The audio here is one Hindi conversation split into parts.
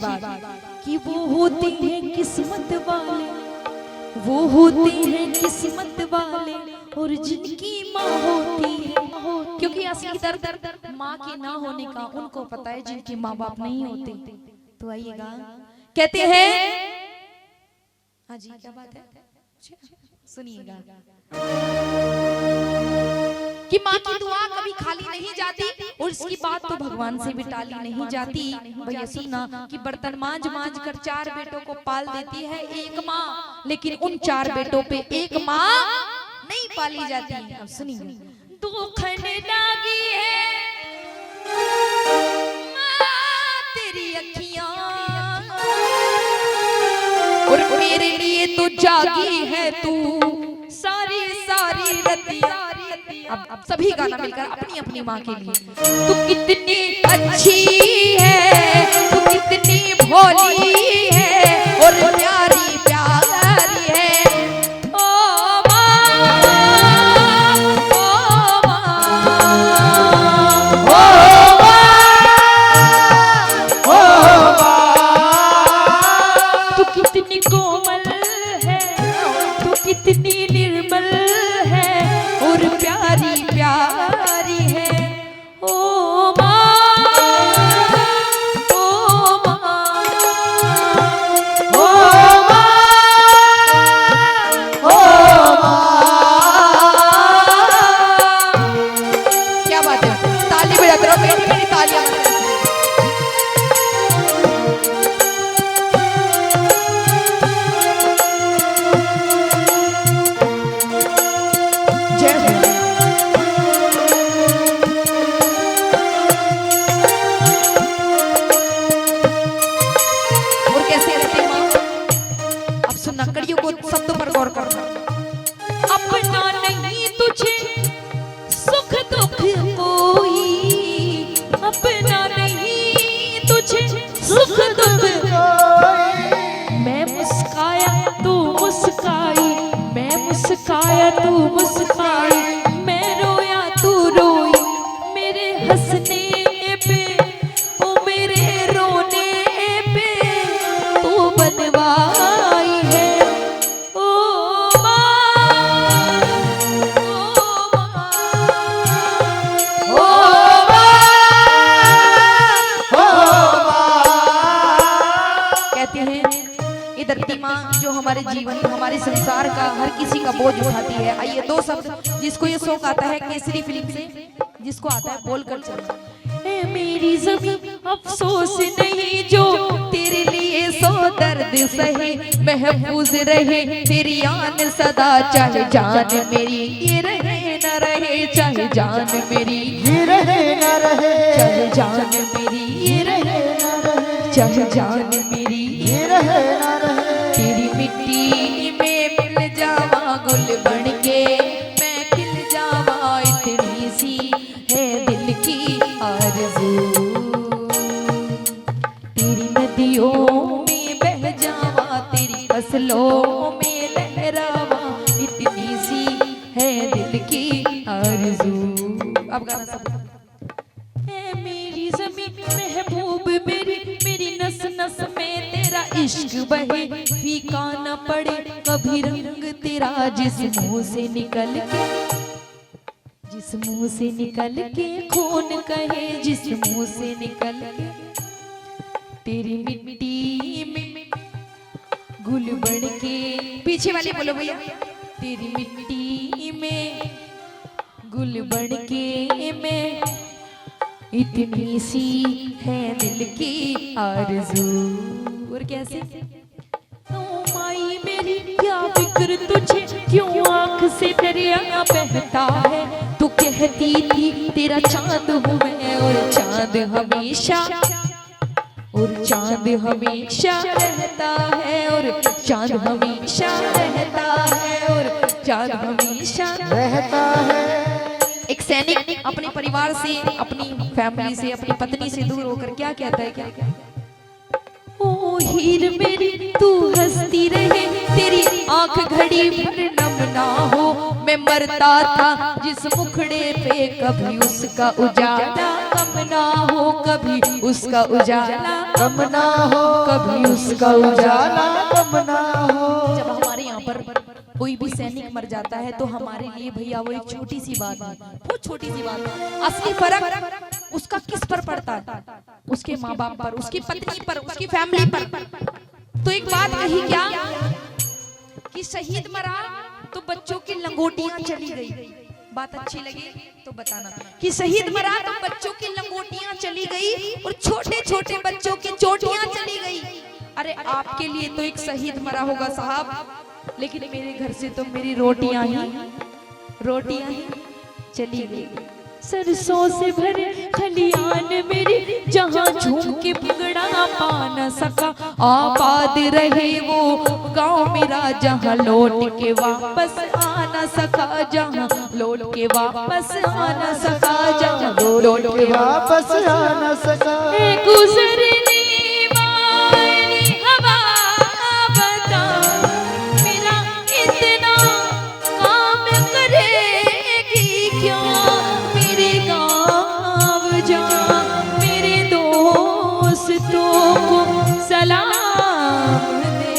बात कि वो होते हैं किस्मत वाले, वो होते हैं किस्मत वाले और जिनकी माँ होती है, क्योंकि असली दर्द माँ के ना होने का उनको पता है जिनके माँ बाप नहीं होते। तो आइएगा, कहते हैं, हाँ जी क्या बात है, सुनिएगा कि माँ की दुआ कभी खाली नहीं जाती और इसकी बात तो भगवान से भी टाली नहीं जाती। भैया सुनना कि बर्तन मांज मांज कर 4 बेटों को पाल देती है एक माँ, लेकिन उन 4 बेटों पे एक माँ नहीं पाली जाती। अब सुनिए, दुखन लागी है माँ तेरी अखियां और मेरे लिए तो जागी है तू सारी सारी रतियां। अब सभी गाना मिलकर अपनी अपनी माँ के लिए, तू कितनी अच्छी है, तू कितनी भोली है और प्यारी प्यारी है। ओ माँ, ओ माँ, तू कितनी कोमल है, तू कितनी निर्मल है और प्यारी प्यारी है। ओ माँ, ओ माँ, ओ माँ, ओ माँ। क्या बात है, ताली बजाते रहो, मेरी मेरी तालियां। नकड़ियों को शब्दों पर गौर करना। अपना नहीं तुझे सुख दुख कोई, अपना नहीं तुझे सुख दुख कोई। मैं मुस्काया तू मुस्काई, मैं मुस्काया तू मुस्काई, मैं रोया तू रोई, मेरे हंसने पे ओ मेरे रोने पे तू बनवाई है। जो हमारे जीवन हमारे संसार का हर किसी का बोझ उठाती है। आइए 2 शब्द जिसको ये शौक आता है केसरी फिल्म से, जिसको आता है बोल कर चलो। ए मेरी ज़मीं अफसोस नहीं जो तेरे लिए सो दर्द सहे, महफूज रहे तेरी आन सदा, चाहे जान मेरी ये रहे न रहे, चाहे जान मेरी ये रहे न रहे, चाहे जान मेरी ये रहे न रहे, चाहे जान मेरी ये रहे न रहे। तेरी मिट्टी में मिल जावा गुल बनके, मैं खिल जावा इतनी सी है दिल की आरज़ू। तेरी नदियों में बह जावा, तेरी फसलों में लहरावा, इतनी सी है दिल की आरज़ू। अब गाना सब मेरी ज़मीं महबूब मेरी, मेरी नस नस में तेरा इश्क बहे, फीका न पड़े कभी रंग तेरा जिस मुंह से निकल के, जिस मुंह से निकल के खून कहे, जिस मुंह से निकल के। तेरी मिट्टी में गुल बन के, पीछे वाले बोलो भैया, तेरी मिट्टी में गुल बन के मैं इतनी सी है दिल की आरज़ू। और कैसे, ओ माई मेरी क्या फिक्र तुझे, क्यों आंख से दरिया बहता है, तू कहती थी तेरा चांद हूँ मैं और चांद हमेशा, और चांद हमेशा रहता है, और चांद हमेशा रहता है, और चांद हमेशा रहता है। एक सैनिक अपने परिवार से, अपनी फैमिली से, अपनी पत्नी से दूर होकर क्या कहता है, क्या ओ हीर मेरी तू हंसती रहे, तेरी आंख घड़ी भर नम ना हो, मैं मरता था जिस मुखड़े पे कभी उसका उजाला कम ना हो कभी उसका उजाला, कम ना हो कभी उसका उजाला कम ना हो। जब हमारे यहाँ पर कोई भी सैनिक मर जाता है तो हमारे लिए भैया वो एक छोटी सी बात है, बहुत छोटी सी बात है। असली फर्क उसका किस पर पड़ता है? उसके माँ बाप पर, उसकी पत्नी पर, उसकी फैमिली पर। तो एक बात कही क्या कि शहीद मरा तो बच्चों की लंगोटियां चली गई। बात अच्छी लगी तो बताना कि शहीद मरा तो बच्चों की लंगोटियां चली गई और छोटे छोटे बच्चों की चोटियां चली गई। अरे आपके लिए तो एक शहीद मरा होगा साहब, लेकिन मेरे घर से तो मेरी रोटियां ही चली गई। सरसों से भरे खलियान मेरी जहाँ झूम के भंगड़ा पा न सका, आबाद रहे वो गांव मेरा जहाँ लौट के वापस आ न सका, जहाँ लौट के वापस आ न सका, जहाँ लौट के वापस आ न सका। गुजरने वाली हवा बता मेरा इतना काम करेगी क्या, मेरे गाँव जा मेरे दोस्तों को सलाम दे।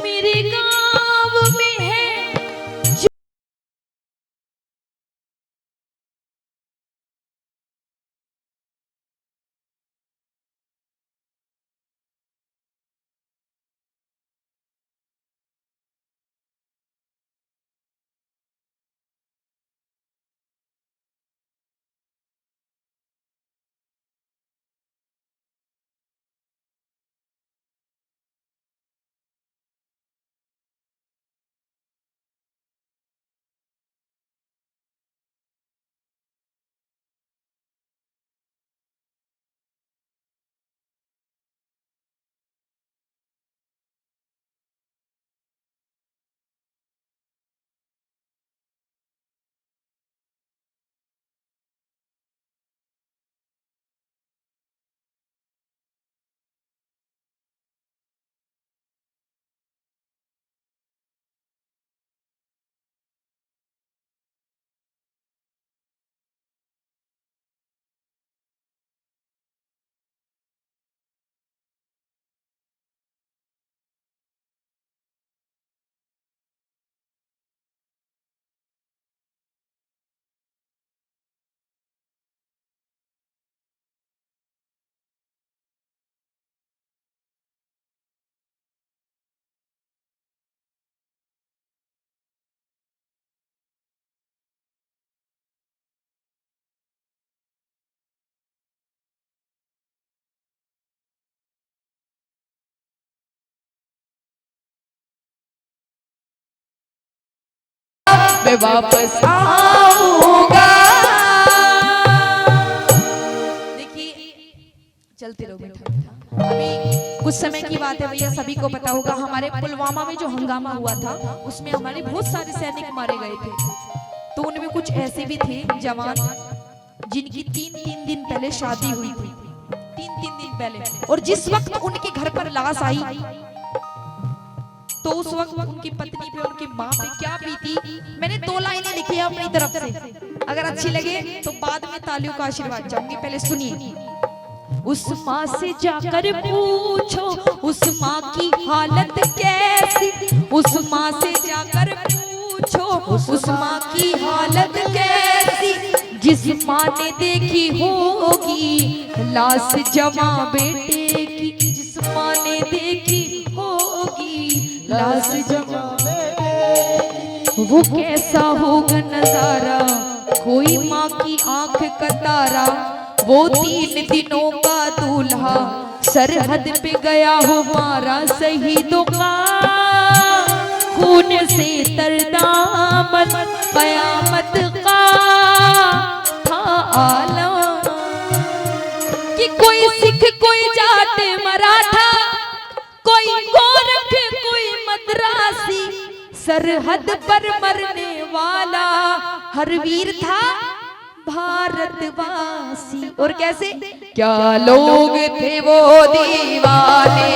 मेरे गाँव में है मैं वापस आऊंगा। देखिए चलते रहो बेटा। अभी कुछ समय की बात है भैया, सभी को पता होगा हमारे पुलवामा में जो हंगामा हुआ था उसमें हमारे बहुत सारे सैनिक मारे गए थे। तो उनमें कुछ ऐसे भी थे जवान जिनकी 3-3 दिन पहले शादी हुई थी, 3-3 दिन पहले, और जिस वक्त उनके घर पर लाश आई तो उस वक्त उनकी पत्नी पे, उनकी माँ पे क्या बीती, मैंने 2 लाइनें लिखी है अपनी तरफ से। अगर अच्छी लगे तो बाद में तालियों का आशीर्वाद चाहूंगी, पहले सुनिए। उस माँ से जाकर पूछो उस माँ की हालत कैसी, उस माँ से जाकर पूछो उस माँ की हालत कैसी, जिस माँ ने देखी होगी लाश जमा बेटे की, जिस माँ ने देखी होगी लाश जमा बेटे। वो कैसा होगा नजारा कोई माँ की आंख का तारा, वो 3 दिनों का दूल्हा सरहद पे गया हो मारा, शहीदों का खून से तर दामन, कयामत का था आलम। कि कोई सिख कोई जाट मराठा, कोई गोरख कोई मद्रासी, सरहद पर मरने वाला हर वीर था भारतवासी। और कैसे, क्या लोग थे वो दीवाने,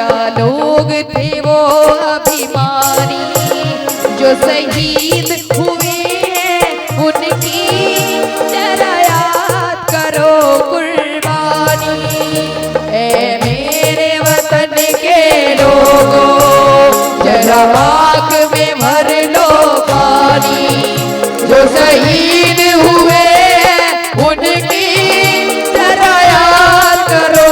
क्या लोग थे वो अभिमानी जो शहीद हुए हैं उनकी जरा याद करो कुर्बानी। ऐ मेरे वतन के लोगों जरा आँख में भर लो पानी जो शहीद हुए हैं उनकी जरा याद करो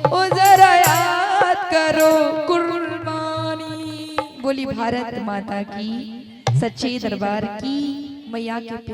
ओ जरा याद करो कुर्बानी। बोली भारत माता की, सच्चे दरबार की, मैया के प्यार।